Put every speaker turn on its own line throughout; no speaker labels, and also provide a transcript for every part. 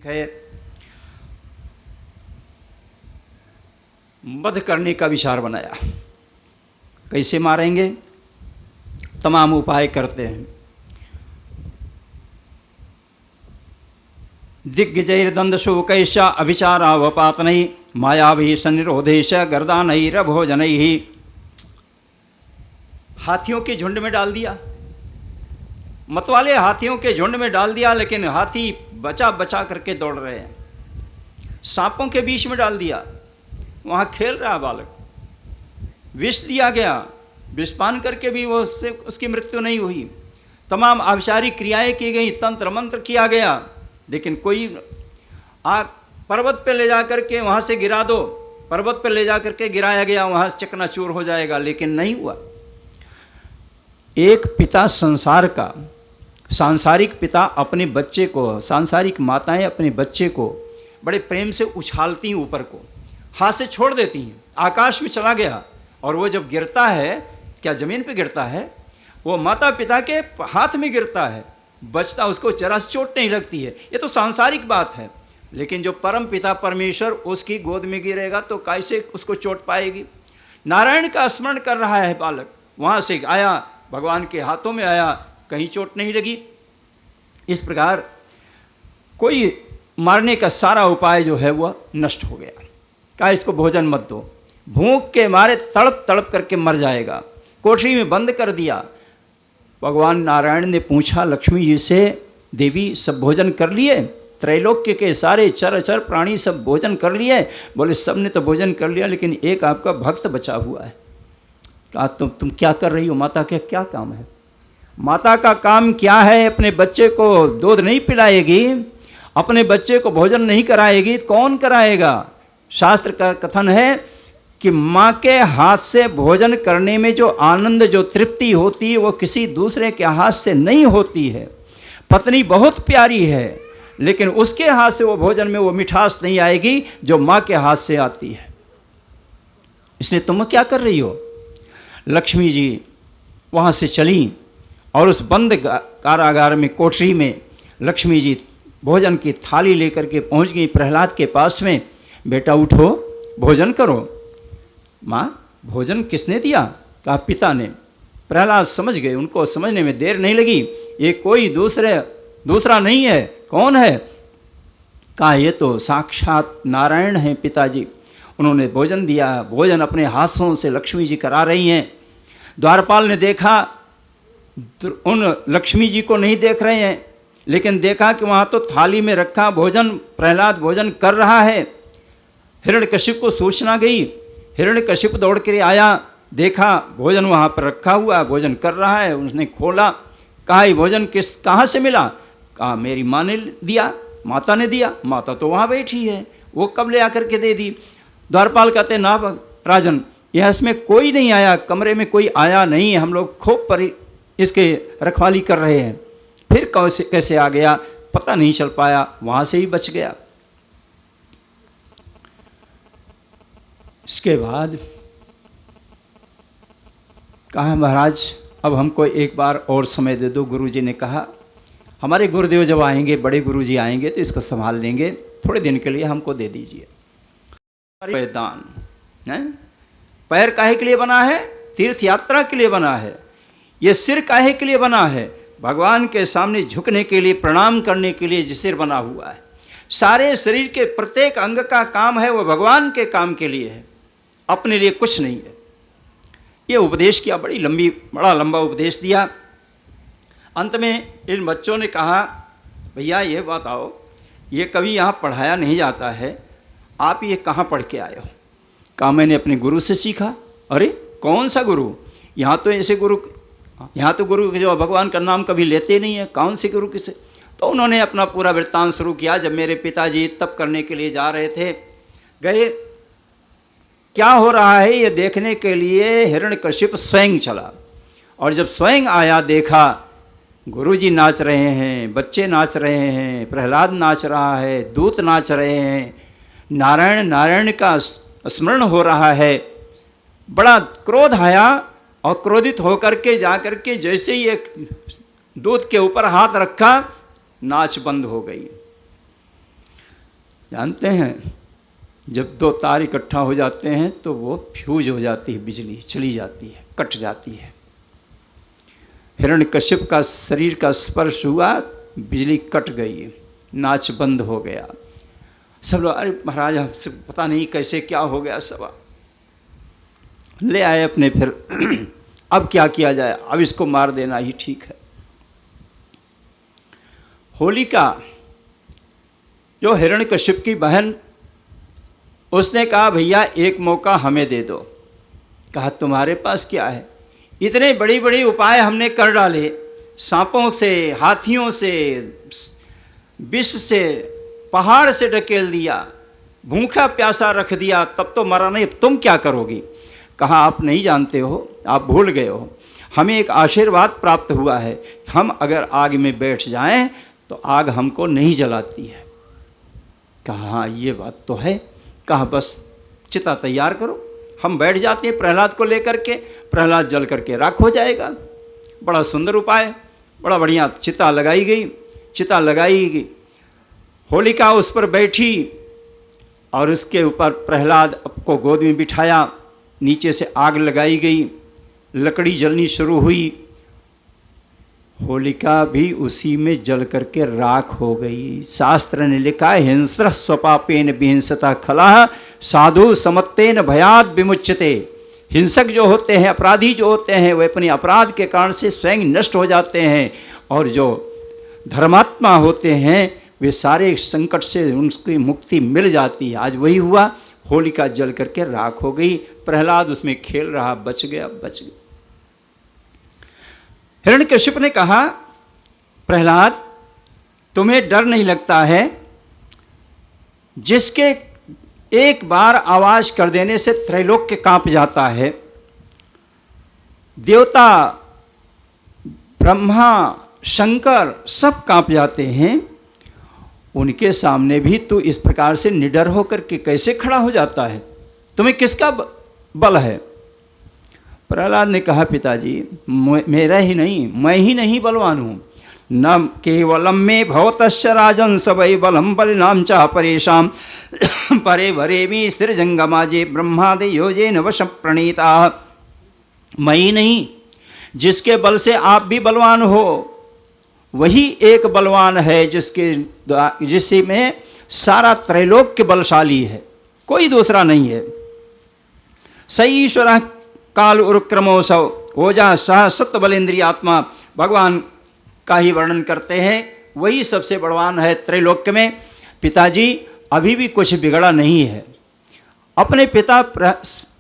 है, वध करने का विचार बनाया। कैसे मारेंगे? तमाम उपाय करते हैं। दिग्विजयर्दंडशोकैश्च अभिचारावपातनैः मायाभिः सन्निरोधैश्च गर्दानैरभोजनैः। हाथियों के झुंड में डाल दिया, मतवाले हाथियों के झुंड में डाल दिया, लेकिन हाथी बचा बचा करके दौड़ रहे हैं। सांपों के बीच में डाल दिया, वहाँ खेल रहा बालक। विष दिया गया, विषपान करके भी वो उसकी मृत्यु नहीं हुई। तमाम आभिचारिक क्रियाएं की गई, तंत्र मंत्र किया गया, लेकिन कोई पर्वत पे ले जा करके वहाँ से गिरा दो, पर्वत पे ले जा करके गिराया गया, वहाँ चकनाचूर हो जाएगा, लेकिन नहीं हुआ। एक पिता संसार का, सांसारिक पिता अपने बच्चे को, सांसारिक माताएं अपने बच्चे को बड़े प्रेम से उछालती हैं, ऊपर को हाथ से छोड़ देती हैं, आकाश में चला गया, और वो जब गिरता है, क्या ज़मीन पे गिरता है? वो माता पिता के हाथ में गिरता है, बचता, उसको जरा चोट नहीं लगती है। ये तो सांसारिक बात है, लेकिन जो परम पिता परमेश्वर उसकी गोद में गिरेगा तो कैसे उसको चोट पाएगी? नारायण का स्मरण कर रहा है बालक, वहाँ से आया, भगवान के हाथों में आया, कहीं चोट नहीं लगी। इस प्रकार कोई मारने का सारा उपाय जो है वह नष्ट हो गया। कहा इसको भोजन मत दो, भूख के मारे तड़प तड़प करके मर जाएगा। कोठरी में बंद कर दिया। भगवान नारायण ने पूछा लक्ष्मी जी से, देवी सब भोजन कर लिए? त्रैलोक्य के सारे चर प्राणी सब भोजन कर लिए? बोले सब ने तो भोजन कर लिया, लेकिन एक आपका भक्त बचा हुआ है। कहा तुम क्या कर रही हो? माता का क्या काम है? माता का काम क्या है? अपने बच्चे को दूध नहीं पिलाएगी, अपने बच्चे को भोजन नहीं कराएगी, कौन कराएगा? शास्त्र का कथन है कि माँ के हाथ से भोजन करने में जो आनंद, जो तृप्ति होती है, वो किसी दूसरे के हाथ से नहीं होती है। पत्नी बहुत प्यारी है, लेकिन उसके हाथ से वो भोजन में वो मिठास नहीं आएगी जो माँ के हाथ से आती है। इसलिए तुम क्या कर रही हो? लक्ष्मी जी वहाँ से चली और उस बंद कारागार में, कोठरी में लक्ष्मी जी भोजन की थाली लेकर के पहुँच गई प्रहलाद के पास में। बेटा उठो, भोजन करो। माँ भोजन किसने दिया? कहा पिता ने। प्रहलाद समझ गए, उनको समझने में देर नहीं लगी, ये कोई दूसरा नहीं है। कौन है? कहा ये तो साक्षात नारायण हैं पिताजी, उन्होंने भोजन दिया। भोजन अपने हाथों से लक्ष्मी जी करा रही हैं। द्वारपाल ने देखा, उन लक्ष्मी जी को नहीं देख रहे हैं, लेकिन देखा कि वहाँ तो थाली में रखा भोजन, प्रहलाद भोजन कर रहा है। हिरण्यकशिप को सूचना गई, हिरण्यकशिप दौड़ कर आया, देखा भोजन वहाँ पर रखा हुआ, भोजन कर रहा है। उसने खोला, कहा ये भोजन कहाँ से मिला? कहा मेरी माँ ने दिया, माता ने दिया। माता तो वहाँ बैठी है, वो कब ले आकर के दे दी? द्वारपाल कहते ना राजन, यह इसमें कोई नहीं आया, कमरे में कोई आया नहीं, हम लोग खूब पर इसके रखवाली कर रहे हैं। फिर कैसे आ गया पता नहीं चल पाया, वहाँ से ही बच गया। इसके बाद कहा महाराज अब हमको एक बार और समय दे दो। गुरुजी ने कहा हमारे गुरुदेव जब आएंगे, बड़े गुरुजी आएंगे तो इसको संभाल लेंगे, थोड़े दिन के लिए हमको दे दीजिए। दान है, पैर काहे के लिए बना है? तीर्थ यात्रा के लिए बना है। ये सिर काहे के लिए बना है? भगवान के सामने झुकने के लिए, प्रणाम करने के लिए सिर बना हुआ है। सारे शरीर के प्रत्येक अंग का काम है वो भगवान के काम के लिए है, अपने लिए कुछ नहीं है। ये उपदेश किया, बड़ा लंबा उपदेश दिया। अंत में इन बच्चों ने कहा भैया ये बताओ, ये कभी यहाँ पढ़ाया नहीं जाता है, आप ये कहाँ पढ़ के आए हो? कहा मैंने अपने गुरु से सीखा। अरे कौन सा गुरु? यहाँ तो ऐसे गुरु, यहाँ तो गुरु जो भगवान का नाम कभी लेते नहीं है, कौन से गुरु किसे? तो उन्होंने अपना पूरा वृत्तांत शुरू किया। जब मेरे पिताजी तप करने के लिए जा रहे थे, गए, क्या हो रहा है ये देखने के लिए हिरण्यकशिप स्वयं चला, और जब स्वयं आया देखा गुरुजी नाच रहे हैं, बच्चे नाच रहे हैं, प्रहलाद नाच रहा है, दूत नाच रहे हैं, नारायण का स्मरण हो रहा है। बड़ा क्रोध आया और क्रोधित होकर के जाकर के जैसे ही एक दूत के ऊपर हाथ रखा, नाच बंद हो गई। जानते हैं जब दो तार इकट्ठा हो जाते हैं तो वो फ्यूज हो जाती है, बिजली चली जाती है, कट जाती है। हिरण्यकश्यप का शरीर का स्पर्श हुआ, बिजली कट गई, नाच बंद हो गया। सब लोग अरे महाराज हमसे पता नहीं कैसे क्या हो गया, सब ले आए अपने फिर अब क्या किया जाए, अब इसको मार देना ही ठीक है। होलिका जो हिरण्यकश्यप की बहन, उसने कहा भैया एक मौका हमें दे दो। कहा तुम्हारे पास क्या है, इतने बड़ी बड़ी उपाय हमने कर डाले, सांपों से, हाथियों से, विष से, पहाड़ से ढकेल दिया, भूखा प्यासा रख दिया, तब तो मरा नहीं, तुम क्या करोगी। कहा आप नहीं जानते हो, आप भूल गए हो, हमें एक आशीर्वाद प्राप्त हुआ है, हम अगर आग में बैठ जाएं तो आग हमको नहीं जलाती है। कहा हाँ ये बात तो है। कहा बस चिता तैयार करो, हम बैठ जाते हैं प्रहलाद को लेकर के, प्रहलाद जल करके राख हो जाएगा। बड़ा सुंदर उपाय, बड़ा बढ़िया चिता लगाई गई। चिता लगाई गई, होलिका उस पर बैठी और उसके ऊपर प्रहलाद को गोद में बिठाया, नीचे से आग लगाई गई, लकड़ी जलनी शुरू हुई, होलिका भी उसी में जल करके राख हो गई। शास्त्र ने लिखा है हिंस्र स्वपापेन विहिंसता खलाह साधु समत्तेन भयाद विमुच्यते। हिंसक जो होते हैं, अपराधी जो होते हैं, वे अपने अपराध के कारण से स्वयं नष्ट हो जाते हैं, और जो धर्मात्मा होते हैं वे सारे संकट से उनकी मुक्ति मिल जाती है। आज वही हुआ, होलिका जल करके राख हो गई, प्रहलाद उसमें खेल रहा, बच गया, बच गया। हिरण्यकश्यप ने कहा प्रहलाद तुम्हें डर नहीं लगता है, जिसके एक बार आवाज कर देने से त्रैलोक्य कांप जाता है, देवता ब्रह्मा शंकर सब कांप जाते हैं, उनके सामने भी तू इस प्रकार से निडर होकर के कैसे खड़ा हो जाता है, तुम्हें किसका बल है। प्रहलाद ने कहा पिताजी मेरा ही नहीं, मैं ही नहीं बलवान हूँ, न केवलम में भवतश्च राजन सबई बलम बलिनाम च परेशान परे भरे भी स्थिर जंगमाजे ब्रह्मादि योजे नवश प्रणीता। मैं ही नहीं, जिसके बल से आप भी बलवान हो वही एक बलवान है, जिससे में सारा त्रैलोक्य बलशाली है, कोई दूसरा नहीं है। सही ईश्वर काल उरुक्रमोसव ओजा सह सत्य बलेंद्रिय आत्मा, भगवान का ही वर्णन करते हैं, वही सबसे बलवान है त्रैलोक्य में। पिताजी अभी भी कुछ बिगड़ा नहीं है। अपने पिता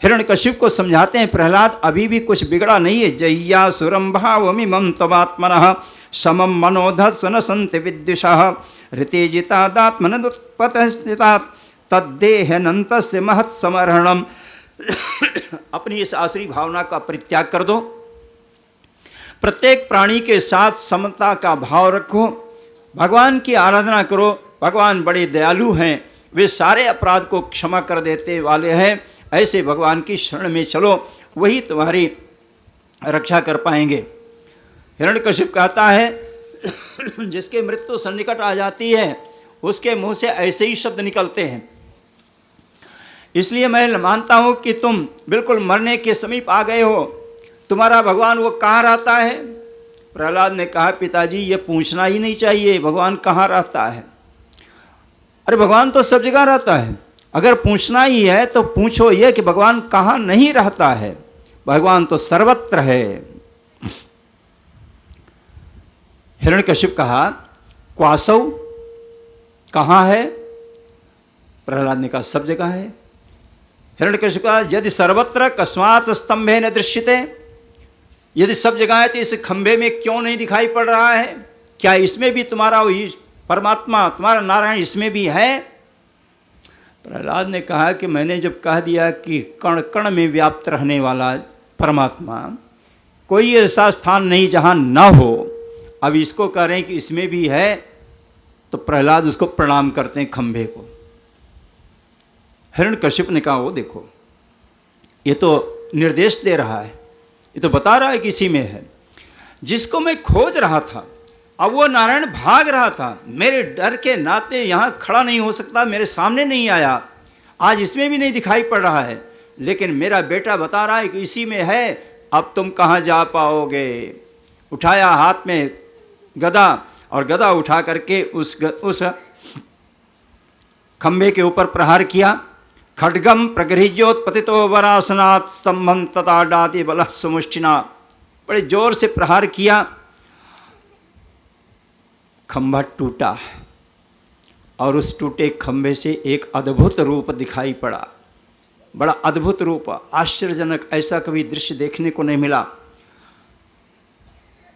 हिरण्यकश्यप को समझाते हैं प्रहलाद अभी भी कुछ बिगड़ा नहीं है। जय्या सुरम भावमिमं तवात्मनः समम मनोधस्वन संत विद्युषः ऋतेजितादात्मनदुत्पतस्थिता तद्देहनन्तस्य महत्समर्हणम्। अपनी इस आसुरी भावना का परित्याग कर दो, प्रत्येक प्राणी के साथ समता का भाव रखो, भगवान की आराधना करो। भगवान बड़े दयालु हैं, वे सारे अपराध को क्षमा कर देते वाले हैं। ऐसे भगवान की शरण में चलो, वही तुम्हारी रक्षा कर पाएंगे। हिरण्यकश्यप कहता है जिसके मृत्यु सन्निकट आ जाती है उसके मुंह से ऐसे ही शब्द निकलते हैं। इसलिए मैं मानता हूँ कि तुम बिल्कुल मरने के समीप आ गए हो। तुम्हारा भगवान वो कहाँ रहता है। प्रहलाद ने कहा पिताजी ये पूछना ही नहीं चाहिए, भगवान कहाँ रहता है। अरे भगवान तो सब जगह रहता है, अगर पूछना ही है तो पूछो ये कि भगवान कहाँ नहीं रहता है। भगवान तो सर्वत्र है। हिरण्यकश्यप कहा क्वासव कहाँ है। प्रहलाद ने कहा सब जगह है। हिरण्यकश्यप कहा यदि सर्वत्र कस्मात् स्तंभे न दृश्यते, यदि सब जगह है तो इस खंभे में क्यों नहीं दिखाई पड़ रहा है। क्या इसमें भी तुम्हारा वही परमात्मा, तुम्हारा नारायण इसमें भी है। प्रहलाद ने कहा कि मैंने जब कह दिया कि कण कण में व्याप्त रहने वाला परमात्मा, कोई ऐसा स्थान नहीं जहाँ न हो, अब इसको कह रहे हैं कि इसमें भी है, तो प्रहलाद उसको प्रणाम करते हैं खंभे को। हिरण्यकश्यप ने कहा वो देखो ये तो निर्देश दे रहा है, ये तो बता रहा है कि इसी में है। जिसको मैं खोज रहा था अब वो नारायण भाग रहा था, मेरे डर के नाते यहाँ खड़ा नहीं हो सकता, मेरे सामने नहीं आया, आज इसमें भी नहीं दिखाई पड़ रहा है, लेकिन मेरा बेटा बता रहा है कि इसी में है, अब तुम कहाँ जा पाओगे। उठाया हाथ में गदा और गदा उठा करके उस खंबे के ऊपर प्रहार किया। खड्गम प्रगृह्योत्पतितो वरासनात् स्तंभम तथा डाति बलः सुमुष्टिना, बड़े जोर से प्रहार किया, खंभा टूटा और उस टूटे खंभे से एक अद्भुत रूप दिखाई पड़ा, बड़ा अद्भुत रूप, आश्चर्यजनक, ऐसा कभी दृश्य देखने को नहीं मिला।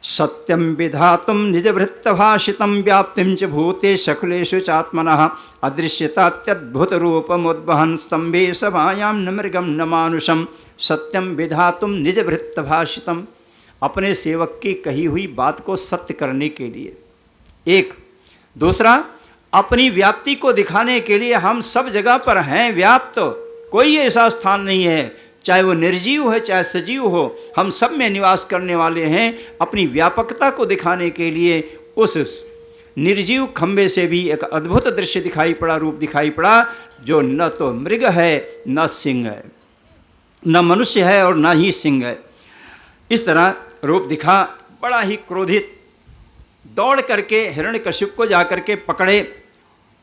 सत्यम विधातुम निजभृत्तभाषितं व्याप्तिं च भूते शकुलेषु चात्मनः अदृश्यतात्यद्भुत रूपमुद्वहन् स्तंभे सभायां न मृगं न मानुषं। सत्यम विधातुम निजभृत्तभाषितं, अपने सेवक की कही हुई बात को सत्य करने के लिए, एक। दूसरा, अपनी व्याप्ति को दिखाने के लिए हम सब जगह पर हैं व्याप्त, कोई ऐसा स्थान नहीं है, चाहे वो निर्जीव है चाहे सजीव हो, हम सब में निवास करने वाले हैं। अपनी व्यापकता को दिखाने के लिए उस निर्जीव खंबे से भी एक अद्भुत दृश्य दिखाई पड़ा, रूप दिखाई पड़ा, जो न तो मृग है न सिंह है, न मनुष्य है और न ही सिंह है। इस तरह रूप दिखा, बड़ा ही क्रोधित, दौड़ करके हिरण्यकश्यप को जाकर के पकड़े।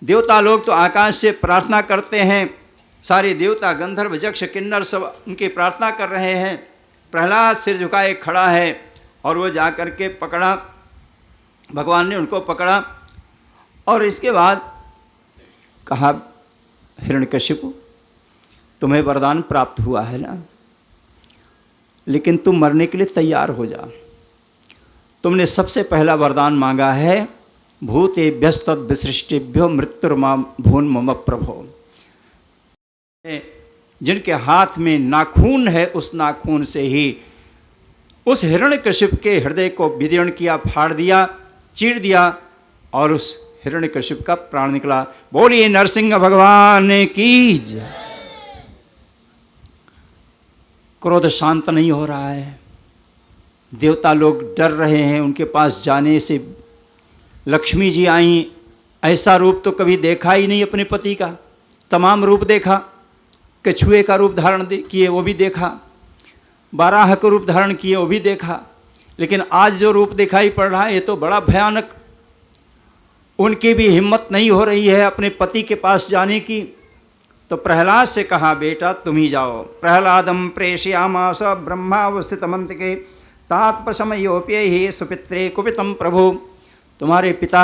देवता लोग तो आकाश से प्रार्थना करते हैं, सारे देवता गंधर्व यक्ष किन्नर सब उनकी प्रार्थना कर रहे हैं। प्रहलाद सिर झुकाए खड़ा है और वो जा कर के पकड़ा, भगवान ने उनको पकड़ा और इसके बाद कहा, हिरण्यकश्यप तुम्हें वरदान प्राप्त हुआ है ना, लेकिन तुम मरने के लिए तैयार हो जा। तुमने सबसे पहला वरदान मांगा है, भूतेभ्यस्तद् विसृष्टिभ्यो मृत्युर्मा भून् मम प्रभो। जिनके हाथ में नाखून है, उस नाखून से ही उस हिरण्यकश्यप के हृदय को विदीर्ण किया, फाड़ दिया, चीर दिया और उस हिरण्यकश्यप का प्राण निकला। बोलिए नरसिंह भगवान की जय। क्रोध शांत नहीं हो रहा है, देवता लोग डर रहे हैं उनके पास जाने से। लक्ष्मी जी आई, ऐसा रूप तो कभी देखा ही नहीं अपने पति का, तमाम रूप देखा, कछुए का रूप धारण किए वो भी देखा, बाराह का रूप धारण किए वो भी देखा, लेकिन आज जो रूप दिखाई पड़ रहा है ये तो बड़ा भयानक। उनकी भी हिम्मत नहीं हो रही है अपने पति के पास जाने की। तो प्रहलाद से कहा, बेटा तुम ही जाओ। प्रहलादम प्रेषयामास ब्रह्मावस्थितमंतिके तात्पशमयोप्यहि सुपित्रे कुपितम प्रभु। तुम्हारे पिता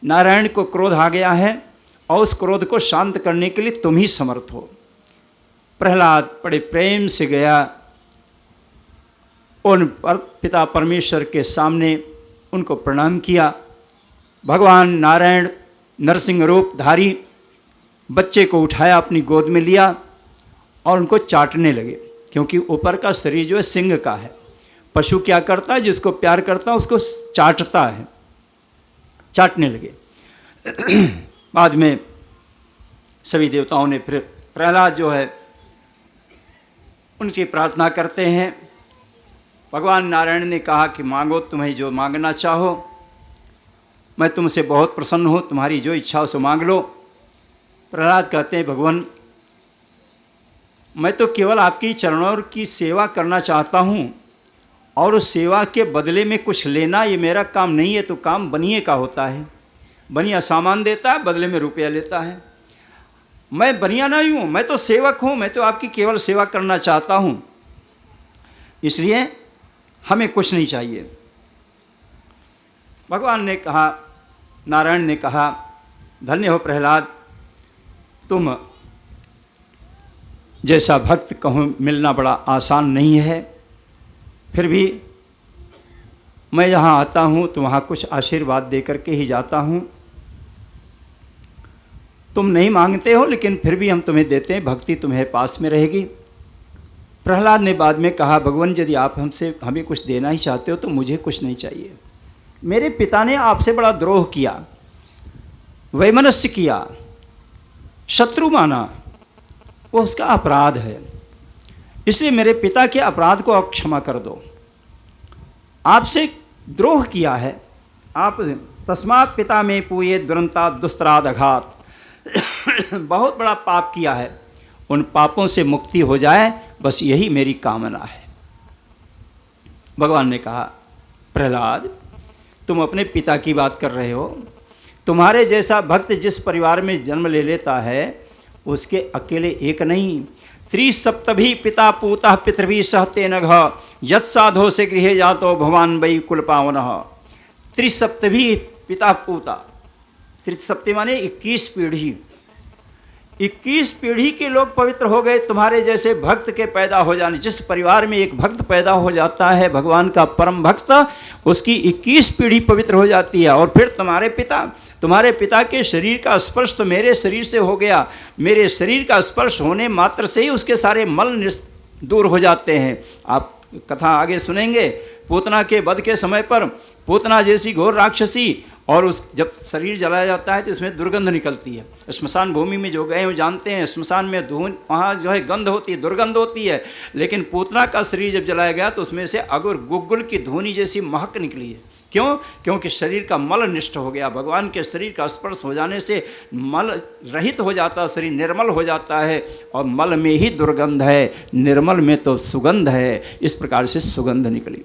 नारायण को क्रोध आ गया है और उस क्रोध को शांत करने के लिए तुम ही समर्थ हो। प्रहलाद बड़े प्रेम से गया, उन पिता परमेश्वर के सामने उनको प्रणाम किया। भगवान नारायण नरसिंह रूप धारी बच्चे को उठाया, अपनी गोद में लिया और उनको चाटने लगे, क्योंकि ऊपर का शरीर जो है सिंह का है। पशु क्या करता है, जिसको प्यार करता है उसको चाटता है, चाटने लगे। बाद में सभी देवताओं ने फिर प्रहलाद जो है उनकी प्रार्थना करते हैं। भगवान नारायण ने कहा कि मांगो, तुम्हें जो मांगना चाहो, मैं तुमसे बहुत प्रसन्न हूँ, तुम्हारी जो इच्छा हो सो मांग लो। प्रहलाद कहते हैं, भगवान मैं तो केवल आपकी चरणों की सेवा करना चाहता हूँ और उस सेवा के बदले में कुछ लेना ये मेरा काम नहीं है। तो काम बनिए का होता है, बनिया सामान देता है, बदले में रुपया लेता है। मैं बनिया नहीं हूँ, मैं तो सेवक हूँ, मैं तो आपकी केवल सेवा करना चाहता हूँ, इसलिए हमें कुछ नहीं चाहिए। भगवान ने कहा, नारायण ने कहा, धन्य हो प्रहलाद, तुम जैसा भक्त कहूँ मिलना बड़ा आसान नहीं है, फिर भी मैं यहाँ आता हूँ तो वहाँ कुछ आशीर्वाद दे करके ही जाता हूँ। तुम नहीं मांगते हो लेकिन फिर भी हम तुम्हें देते हैं, भक्ति तुम्हें पास में रहेगी। प्रहलाद ने बाद में कहा, भगवान यदि आप हमें कुछ देना ही चाहते हो तो मुझे कुछ नहीं चाहिए। मेरे पिता ने आपसे बड़ा द्रोह किया, वैमनस्य किया, शत्रु माना, वो उसका अपराध है, इसलिए मेरे पिता के अपराध को आप क्षमा कर दो। आपसे द्रोह किया है, आप तस्मात् पिता में पूये दुरंता दुस्तरादघात, बहुत बड़ा पाप किया है, उन पापों से मुक्ति हो जाए, बस यही मेरी कामना है। भगवान ने कहा, प्रहलाद तुम अपने पिता की बात कर रहे हो, तुम्हारे जैसा भक्त जिस परिवार में जन्म ले लेता है उसके अकेले एक नहीं, त्रिसप्तभी पिता पूता पितृभि सहते नघ यत् साधो से गृहे जातो भगवान वै कुल पावनः। त्रिसप्तभी पिता पूता, त्रिसप्ती माने 21 पीढ़ी, 21 पीढ़ी के लोग पवित्र हो गए तुम्हारे जैसे भक्त के पैदा हो जाने। जिस परिवार में एक भक्त पैदा हो जाता है, भगवान का परम भक्त, उसकी 21 पीढ़ी पवित्र हो जाती है। और फिर तुम्हारे पिता के शरीर का स्पर्श तो मेरे शरीर से हो गया, मेरे शरीर का स्पर्श होने मात्र से ही उसके सारे मल दूर हो जाते हैं। आप कथा आगे सुनेंगे, पूतना के वध के समय पर पूतना जैसी घोर राक्षसी, और उस जब शरीर जलाया जाता है तो इसमें दुर्गंध निकलती है। स्मशान भूमि में जो गए वो जानते हैं, स्मशान में धून, वहाँ जो है गंध होती है, दुर्गंध होती है। लेकिन पूतना का शरीर जब जलाया गया तो उसमें से अगुर गुग्गुल की धूनी जैसी महक निकली है। क्यों? क्योंकि शरीर का मल निष्ठ हो गया। भगवान के शरीर का स्पर्श हो जाने से मल रहित हो जाता, शरीर निर्मल हो जाता है। और मल में ही दुर्गंध है, निर्मल में तो सुगंध है। इस प्रकार से सुगंध निकली।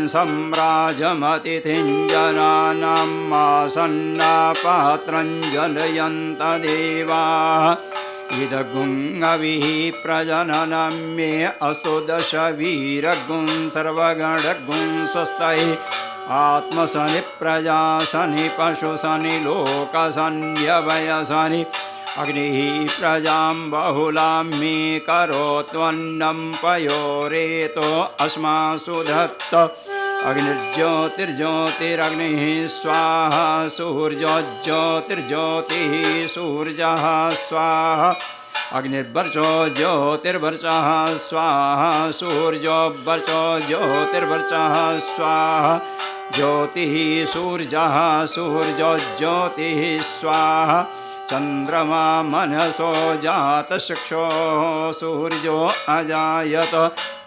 सम्राजमतिथिञ्जनानामासन्नापात्रञ्जनयन्त देवाः इदगुङ्गविः प्रजननं मे अस्तु दशवीरगुं सर्वगणगुं स्वस्तये आत्मसनि प्रजासनि पशुसनि लोकसन्यवयसनि अग्निः प्रजां बहुलां मे करोत्वन्नं पयोरेतो अस्मासु धत्त अग्निर्ज्योतिर्ज्योतिरग्निः स्वाहा सूर्योज्योतिर्ज्योतिः सूर्यः स्वाहा अग्निर्वर्चो ज्योतिर्वर्चः स्वाहा सूर्योवर्चो ज्योतिर्वर्चः स्वाहा ज्योतिः सूर्यः सूर्योज्योतिः स्वाहा चंद्रमा मनसो जातचक्षो सूर्यो अजायत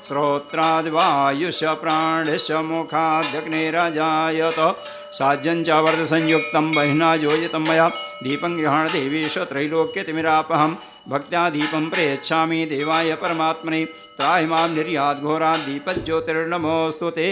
श्रोत्राद्वायुष प्राणश मुखादग्निरजायत साज्यं च वर्धसंयुक्तं बहिना योजितं मया दीपं गृहाण देवीश त्रैलोक्यतिमिरापहं भक्त्या दीपं प्रयच्छामि देवाय परमात्मने त्राहि मां निर्याद्घोरात् दीपज्योतिर्नमोऽस्तु ते।